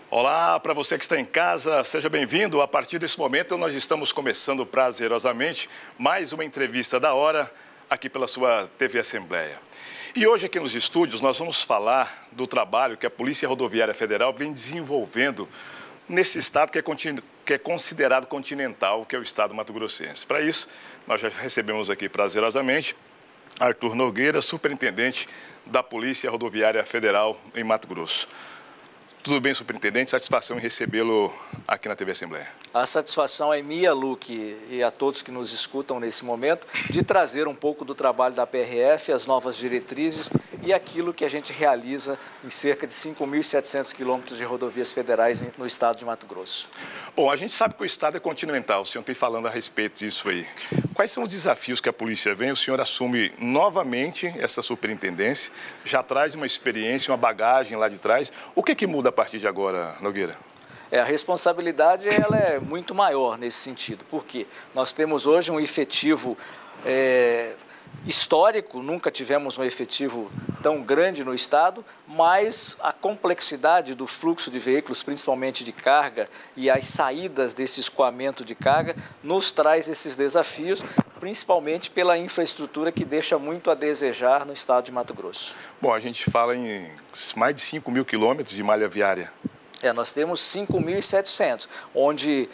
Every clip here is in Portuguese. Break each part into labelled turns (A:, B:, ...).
A: Olá, para você que está em casa, seja bem-vindo. A partir desse momento, nós estamos começando prazerosamente mais uma entrevista da hora aqui pela sua TV Assembleia. E hoje aqui nos estúdios nós vamos falar do trabalho que a Polícia Rodoviária Federal vem desenvolvendo nesse estado que é considerado continental, que é o estado mato-grossense. Para isso, nós já recebemos aqui prazerosamente Arthur Nogueira, superintendente da Polícia Rodoviária Federal em Mato Grosso. Tudo bem, superintendente? Satisfação em recebê-lo aqui na TV Assembleia.
B: A satisfação é minha, Luque, e a todos que nos escutam nesse momento, de trazer um pouco do trabalho da PRF, as novas diretrizes e aquilo que a gente realiza em cerca de 5.700 quilômetros de rodovias federais no estado de Mato Grosso.
A: Bom, a gente sabe que o estado é continental, o senhor tem falando a respeito disso aí. Quais são os desafios que a polícia vem? O senhor assume novamente essa superintendência, já traz uma experiência, uma bagagem lá de trás. O que muda a partir de agora, Nogueira?
B: A responsabilidade ela é muito maior nesse sentido, porque nós temos hoje um efetivo histórico, nunca tivemos um efetivo tão grande no estado, mas a complexidade do fluxo de veículos, principalmente de carga, e as saídas desse escoamento de carga, nos traz esses desafios, principalmente pela infraestrutura que deixa muito a desejar no estado de Mato Grosso.
A: Bom, a gente fala em mais de 5.000 quilômetros de malha viária.
B: Nós temos 5.700, onde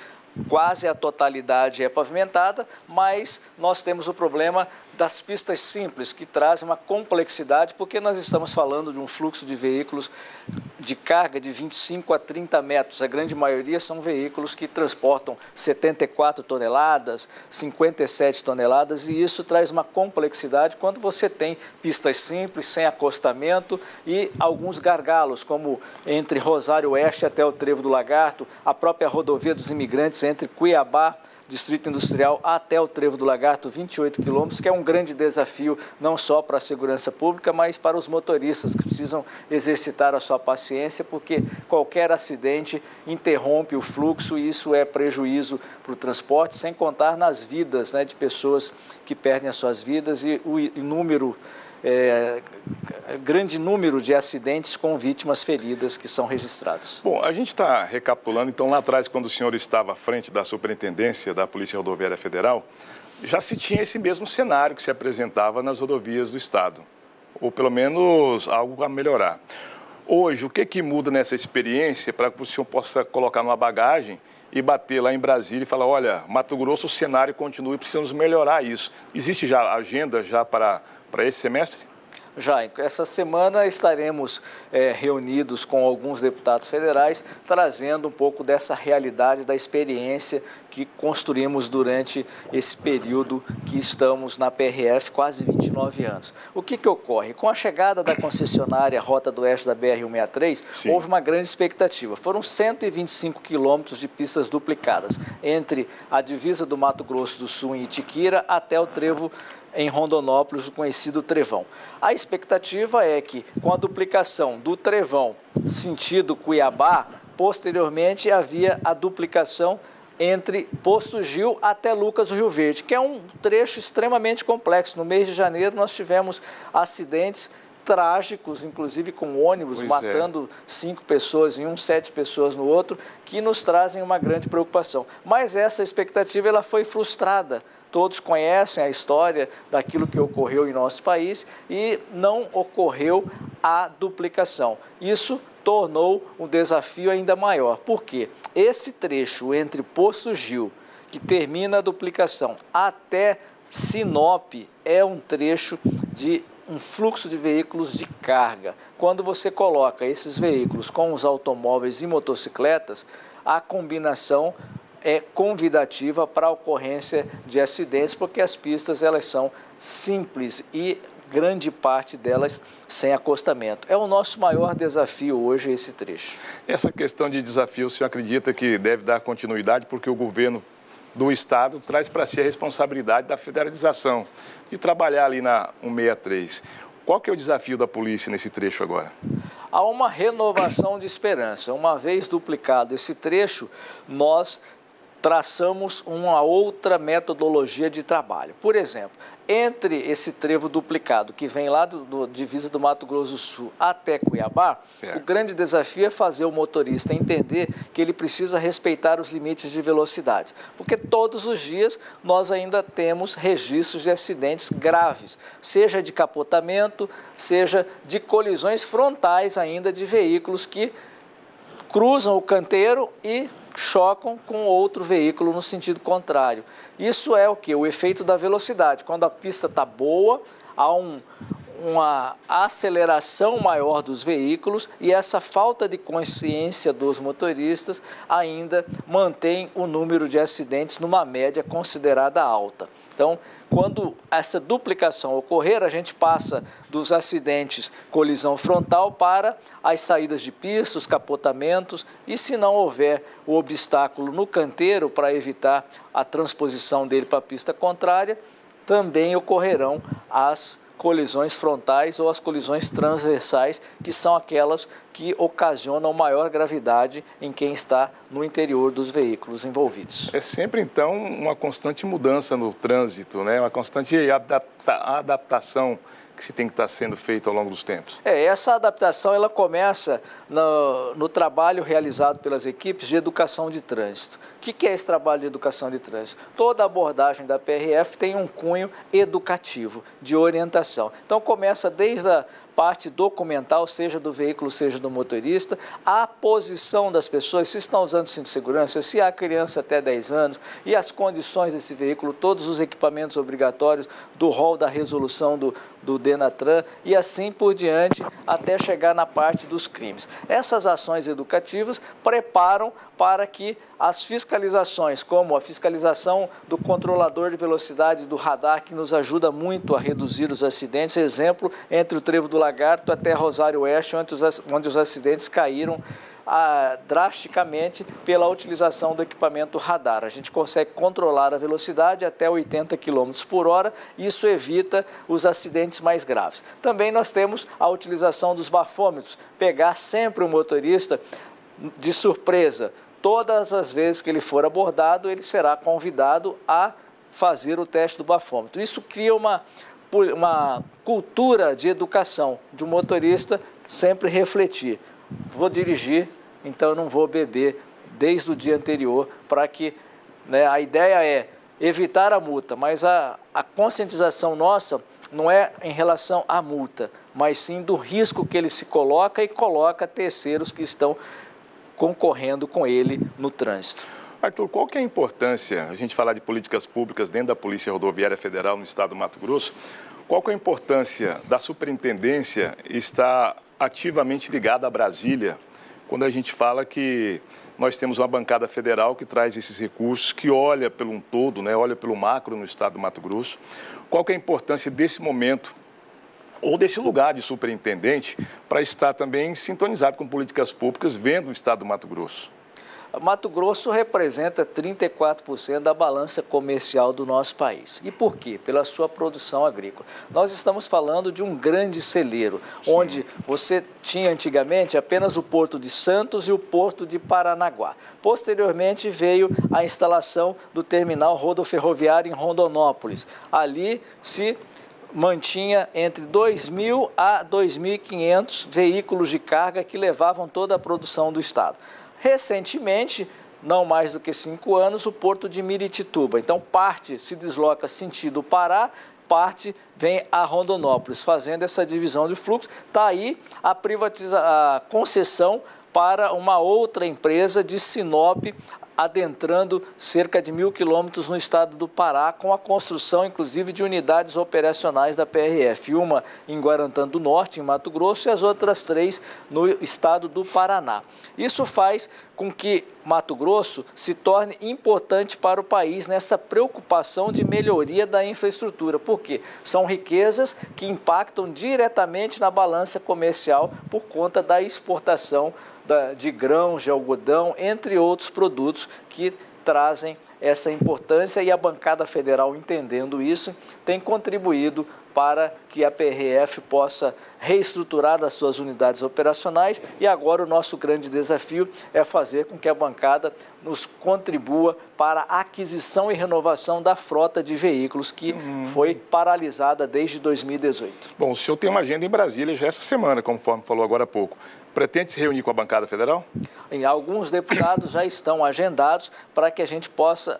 B: quase a totalidade é pavimentada, mas nós temos o problema das pistas simples, que trazem uma complexidade, porque nós estamos falando de um fluxo de veículos de carga de 25 a 30 metros. A grande maioria são veículos que transportam 74 toneladas, 57 toneladas, e isso traz uma complexidade quando você tem pistas simples, sem acostamento e alguns gargalos, como entre Rosário Oeste até o Trevo do Lagarto, a própria rodovia dos imigrantes entre Cuiabá, Distrito Industrial, até o Trevo do Lagarto, 28 quilômetros, que é um grande desafio não só para a segurança pública, mas para os motoristas que precisam exercitar a sua paciência, porque qualquer acidente interrompe o fluxo e isso é prejuízo para o transporte, sem contar nas vidas, de pessoas que perdem as suas vidas e o grande número de acidentes com vítimas feridas que são registrados.
A: Bom, a gente está recapitulando, então lá atrás, quando o senhor estava à frente da superintendência da Polícia Rodoviária Federal, já se tinha esse mesmo cenário que se apresentava nas rodovias do estado, ou pelo menos algo a melhorar. Hoje, o que muda nessa experiência para que o senhor possa colocar numa bagagem e bater lá em Brasília e falar, olha, Mato Grosso, o cenário continua e precisamos melhorar isso. Existe já agenda para esse semestre?
B: Já, essa semana estaremos reunidos com alguns deputados federais, trazendo um pouco dessa realidade, da experiência que construímos durante esse período que estamos na PRF, quase 29 anos. O que ocorre? Com a chegada da concessionária Rota do Oeste da BR-163,
A: Sim,
B: houve uma grande expectativa. Foram 125 quilômetros de pistas duplicadas, entre a divisa do Mato Grosso do Sul em Itiquira até o Trevo em Rondonópolis, o conhecido Trevão. A expectativa é que, com a duplicação do Trevão sentido Cuiabá, posteriormente havia a duplicação entre Posto Gil até Lucas do Rio Verde, que é um trecho extremamente complexo. No mês de janeiro nós tivemos acidentes trágicos, inclusive com ônibus, matando 5 pessoas em um, 7 pessoas no outro, que nos trazem uma grande preocupação. Mas essa expectativa ela foi frustrada. Todos conhecem a história daquilo que ocorreu em nosso país e não ocorreu a duplicação. Isso tornou um desafio ainda maior. Por quê? Esse trecho entre Posto Gil, que termina a duplicação, até Sinop, é um trecho de um fluxo de veículos de carga. Quando você coloca esses veículos com os automóveis e motocicletas, a combinação é convidativa para a ocorrência de acidentes, porque as pistas elas são simples e grande parte delas sem acostamento. É o nosso maior desafio hoje, esse trecho.
A: Essa questão de desafio, o senhor acredita que deve dar continuidade, porque o governo do estado traz para si a responsabilidade da federalização, de trabalhar ali na 163. Qual que é o desafio da polícia nesse trecho agora?
B: há uma renovação de esperança. Uma vez duplicado esse trecho, nós traçamos uma outra metodologia de trabalho. Por exemplo, entre esse trevo duplicado que vem lá do divisa do Mato Grosso do Sul até Cuiabá, certo, o grande desafio é fazer o motorista entender que ele precisa respeitar os limites de velocidade, porque todos os dias nós ainda temos registros de acidentes graves, seja de capotamento, seja de colisões frontais ainda de veículos que cruzam o canteiro e chocam com outro veículo no sentido contrário. Isso é o que? O efeito da velocidade. Quando a pista está boa, há uma aceleração maior dos veículos e essa falta de consciência dos motoristas ainda mantém o número de acidentes numa média considerada alta. Então, quando essa duplicação ocorrer, a gente passa dos acidentes colisão frontal para as saídas de pista, os capotamentos, e se não houver o obstáculo no canteiro para evitar a transposição dele para a pista contrária, também ocorrerão as colisões frontais ou as colisões transversais, que são aquelas que ocasionam maior gravidade em quem está no interior dos veículos envolvidos.
A: É sempre, então, uma constante mudança no trânsito, né? Uma constante adaptação que se tem que estar sendo feita ao longo dos tempos.
B: Essa adaptação ela começa no trabalho realizado pelas equipes de educação de trânsito. O que é esse trabalho de educação de trânsito? Toda abordagem da PRF tem um cunho educativo, de orientação. Então começa desde a parte documental, seja do veículo, seja do motorista, a posição das pessoas, se estão usando cinto de segurança, se há criança até 10 anos e as condições desse veículo, todos os equipamentos obrigatórios do rol da resolução do Denatran e assim por diante, até chegar na parte dos crimes. Essas ações educativas preparam para que as fiscalizações, como a fiscalização do controlador de velocidade do radar, que nos ajuda muito a reduzir os acidentes, exemplo, entre o Trevo do Lagarto até Rosário Oeste, onde os acidentes caíram drasticamente pela utilização do equipamento radar. A gente consegue controlar a velocidade até 80 km por hora, isso evita os acidentes mais graves. Também nós temos a utilização dos bafômetros, pegar sempre o motorista de surpresa. Todas as vezes que ele for abordado, ele será convidado a fazer o teste do bafômetro. Isso cria uma cultura de educação, de um motorista sempre refletir. Vou dirigir, então eu não vou beber desde o dia anterior, para que, a ideia é evitar a multa, mas a conscientização nossa não é em relação à multa, mas sim do risco que ele se coloca e coloca terceiros que estão concorrendo com ele no trânsito.
A: Arthur, qual que é a importância, a gente falar de políticas públicas dentro da Polícia Rodoviária Federal no estado do Mato Grosso, qual que é a importância da superintendência estar ativamente ligada a Brasília, quando a gente fala que nós temos uma bancada federal que traz esses recursos, que olha pelo um todo, olha pelo macro no estado do Mato Grosso, qual que é a importância desse momento ou desse lugar de superintendente para estar também sintonizado com políticas públicas vendo o estado do Mato Grosso?
B: Mato Grosso representa 34% da balança comercial do nosso país. E por quê? Pela sua produção agrícola. Nós estamos falando de um grande celeiro, sim, onde você tinha antigamente apenas o Porto de Santos e o Porto de Paranaguá. Posteriormente veio a instalação do terminal rodoferroviário em Rondonópolis. Ali se mantinha entre 2.000 a 2.500 veículos de carga que levavam toda a produção do estado. Recentemente, não mais do que 5 anos, o Porto de Miritituba. Então, parte se desloca sentido Pará, parte vem a Rondonópolis, fazendo essa divisão de fluxo. Está aí a concessão para uma outra empresa de Sinop, adentrando cerca de 1.000 quilômetros no estado do Pará, com a construção, inclusive, de unidades operacionais da PRF, uma em Guarantã do Norte, em Mato Grosso, e as outras 3 no estado do Paraná. Isso faz com que Mato Grosso se torne importante para o país nessa preocupação de melhoria da infraestrutura, porque são riquezas que impactam diretamente na balança comercial por conta da exportação de grãos, de algodão, entre outros produtos que trazem essa importância, e a bancada federal, entendendo isso, tem contribuído para que a PRF possa reestruturar as suas unidades operacionais, e agora o nosso grande desafio é fazer com que a bancada nos contribua para a aquisição e renovação da frota de veículos que foi paralisada desde 2018.
A: Bom, o senhor tem uma agenda em Brasília já essa semana, conforme falou agora há pouco. Pretende se reunir com a bancada federal?
B: Alguns deputados já estão agendados para que a gente possa,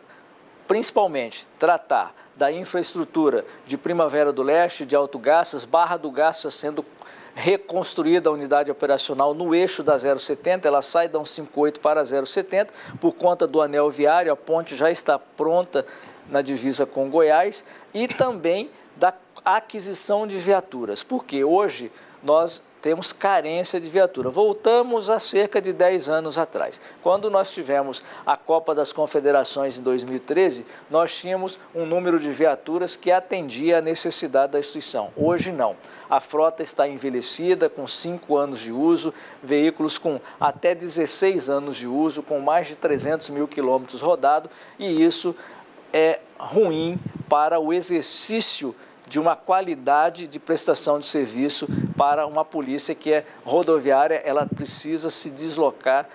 B: principalmente, tratar da infraestrutura de Primavera do Leste, de Alto Garças, Barra do Garças sendo reconstruída a unidade operacional no eixo da 070, ela sai da 158 para a 070, por conta do anel viário, a ponte já está pronta na divisa com Goiás, e também da aquisição de viaturas, porque hoje nós temos carência de viatura. Voltamos a cerca de 10 anos atrás. Quando nós tivemos a Copa das Confederações em 2013, nós tínhamos um número de viaturas que atendia à necessidade da instituição. Hoje não. A frota está envelhecida, com 5 anos de uso, veículos com até 16 anos de uso, com mais de 300 mil quilômetros rodados, e isso é ruim para o exercício de uma qualidade de prestação de serviço para uma polícia que é rodoviária. Ela precisa se deslocar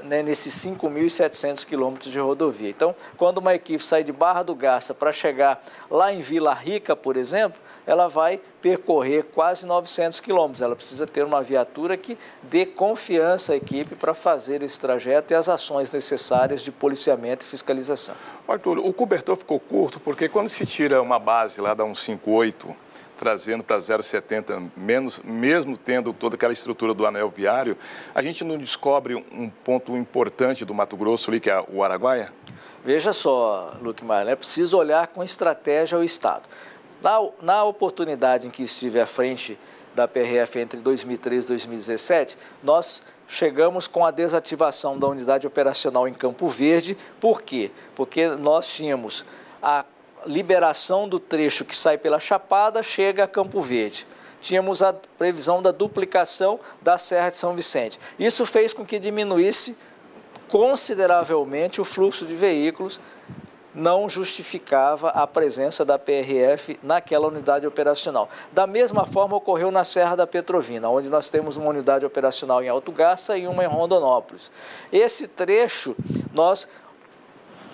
B: nesses 5.700 quilômetros de rodovia. Então, quando uma equipe sai de Barra do Garça para chegar lá em Vila Rica, por exemplo, ela vai percorrer quase 900 quilômetros. Ela precisa ter uma viatura que dê confiança à equipe para fazer esse trajeto e as ações necessárias de policiamento e fiscalização.
A: Arthur, o cobertor ficou curto porque quando se tira uma base lá da 158, trazendo para 070, mesmo tendo toda aquela estrutura do anel viário, a gente não descobre um ponto importante do Mato Grosso ali, que é o Araguaia?
B: Veja só, Luque Maia, é preciso olhar com estratégia o Estado. Na oportunidade em que estive à frente da PRF entre 2013 e 2017, nós chegamos com a desativação da unidade operacional em Campo Verde. Por quê? Porque nós tínhamos a liberação do trecho que sai pela Chapada, chega a Campo Verde. Tínhamos a previsão da duplicação da Serra de São Vicente. Isso fez com que diminuísse consideravelmente o fluxo de veículos, não justificava a presença da PRF naquela unidade operacional. Da mesma forma ocorreu na Serra da Petrovina, onde nós temos uma unidade operacional em Alto Garça e uma em Rondonópolis. Esse trecho nós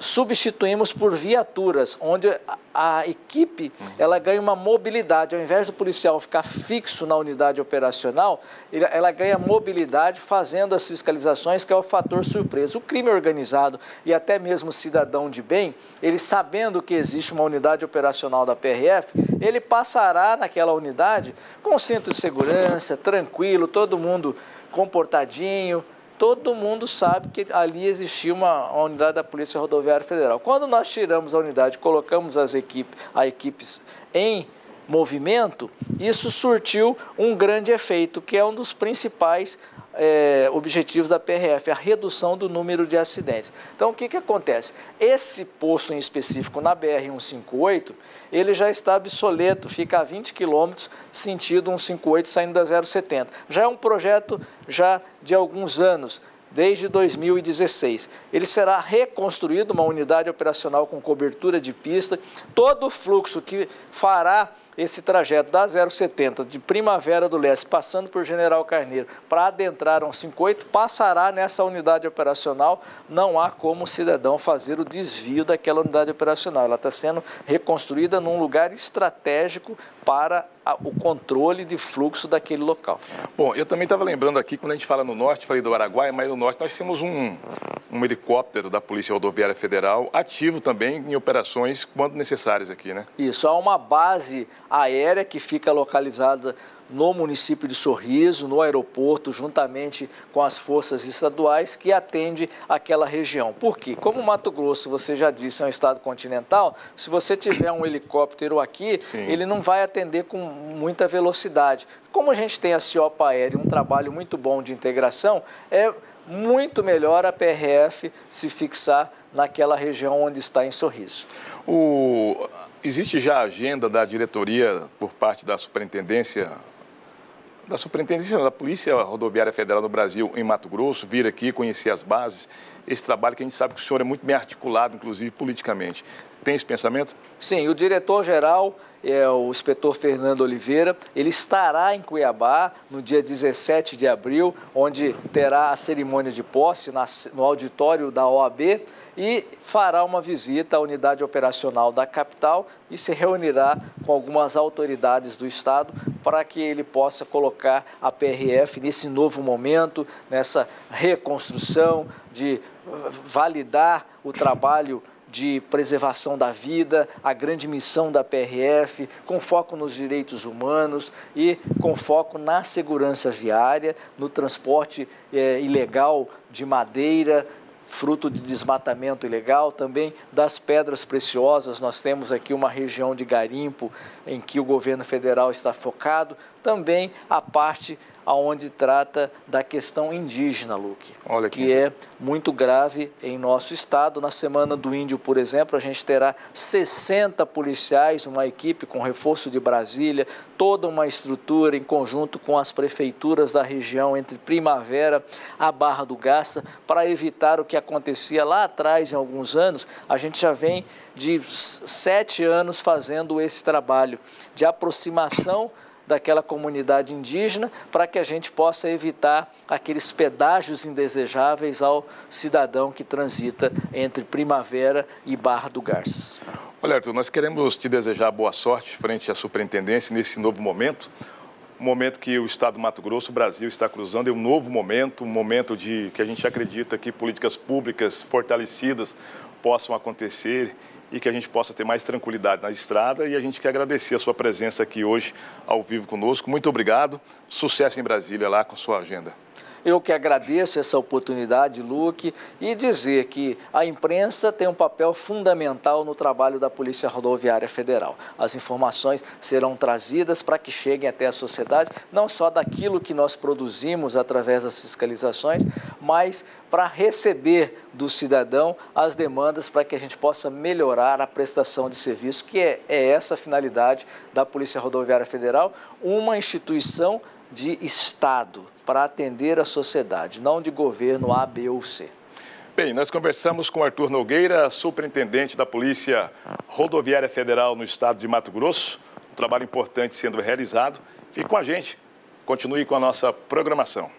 B: substituímos por viaturas, onde a equipe ela ganha uma mobilidade. Ao invés do policial ficar fixo na unidade operacional, ela ganha mobilidade fazendo as fiscalizações, que é o fator surpresa. O crime organizado e até mesmo o cidadão de bem, ele sabendo que existe uma unidade operacional da PRF, ele passará naquela unidade com cinto de segurança, tranquilo, todo mundo comportadinho. Todo mundo sabe que ali existia uma unidade da Polícia Rodoviária Federal. Quando nós tiramos a unidade, colocamos as equipes em movimento, isso surtiu um grande efeito, que é um dos principais objetivos da PRF, a redução do número de acidentes. Então, o que acontece? Esse posto em específico na BR-158, ele já está obsoleto, fica a 20 quilômetros, sentido 158, saindo da 070. Já é um projeto já de alguns anos, desde 2016. Ele será reconstruído, uma unidade operacional com cobertura de pista. Todo o fluxo que fará esse trajeto da 070 de Primavera do Leste, passando por General Carneiro, para adentrar a 158, passará nessa unidade operacional. Não há como o cidadão fazer o desvio daquela unidade operacional. Ela está sendo reconstruída num lugar estratégico para o controle de fluxo daquele local.
A: Bom, eu também estava lembrando aqui, quando a gente fala no norte, falei do Araguaia, mas no norte nós temos um helicóptero da Polícia Rodoviária Federal ativo também em operações quando necessárias aqui, né?
B: Isso, há uma base aérea que fica localizada no município de Sorriso, no aeroporto, juntamente com as forças estaduais, que atende aquela região. Por quê? Como o Mato Grosso, você já disse, é um estado continental, se você tiver um helicóptero aqui, sim, ele não vai atender com muita velocidade. Como a gente tem a CIOPA aérea, um trabalho muito bom de integração, é muito melhor a PRF se fixar naquela região onde está em Sorriso.
A: Existe já a agenda da diretoria por parte da Superintendência da Polícia Rodoviária Federal do Brasil em Mato Grosso, vir aqui conhecer as bases, esse trabalho que a gente sabe que o senhor é muito bem articulado, inclusive politicamente. Tem esse pensamento?
B: Sim, o diretor-geral é o inspetor Fernando Oliveira. Ele estará em Cuiabá no dia 17 de abril, onde terá a cerimônia de posse no auditório da OAB e fará uma visita à unidade operacional da capital e se reunirá com algumas autoridades do Estado para que ele possa colocar a PRF nesse novo momento, nessa reconstrução, de validar o trabalho de preservação da vida, a grande missão da PRF, com foco nos direitos humanos e com foco na segurança viária, no transporte ilegal de madeira, fruto de desmatamento ilegal, também das pedras preciosas. Nós temos aqui uma região de garimpo em que o governo federal está focado, também a parte onde trata da questão indígena, Luque, que é muito grave em nosso estado. Na Semana do Índio, por exemplo, a gente terá 60 policiais, uma equipe com reforço de Brasília, toda uma estrutura em conjunto com as prefeituras da região, entre Primavera a Barra do Garça, para evitar o que acontecia lá atrás, em alguns anos. A gente já vem de 7 anos fazendo esse trabalho de aproximação daquela comunidade indígena para que a gente possa evitar aqueles pedágios indesejáveis ao cidadão que transita entre Primavera e Barra do Garças.
A: Olha, Arthur, nós queremos te desejar boa sorte frente à superintendência nesse novo momento, um momento que o Estado do Mato Grosso, o Brasil está cruzando, é um novo momento, um momento de que a gente acredita que políticas públicas fortalecidas possam acontecer e que a gente possa ter mais tranquilidade na estrada, e a gente quer agradecer a sua presença aqui hoje ao vivo conosco. Muito obrigado, sucesso em Brasília lá com sua agenda.
B: Eu que agradeço essa oportunidade, Luque, e dizer que a imprensa tem um papel fundamental no trabalho da Polícia Rodoviária Federal. As informações serão trazidas para que cheguem até a sociedade, não só daquilo que nós produzimos através das fiscalizações, mas para receber do cidadão as demandas para que a gente possa melhorar a prestação de serviço, que é essa a finalidade da Polícia Rodoviária Federal, uma instituição de Estado para atender a sociedade, não de governo A, B ou C.
A: Bem, nós conversamos com Arthur Nogueira, superintendente da Polícia Rodoviária Federal no estado de Mato Grosso. Um trabalho importante sendo realizado. Fique com a gente, continue com a nossa programação.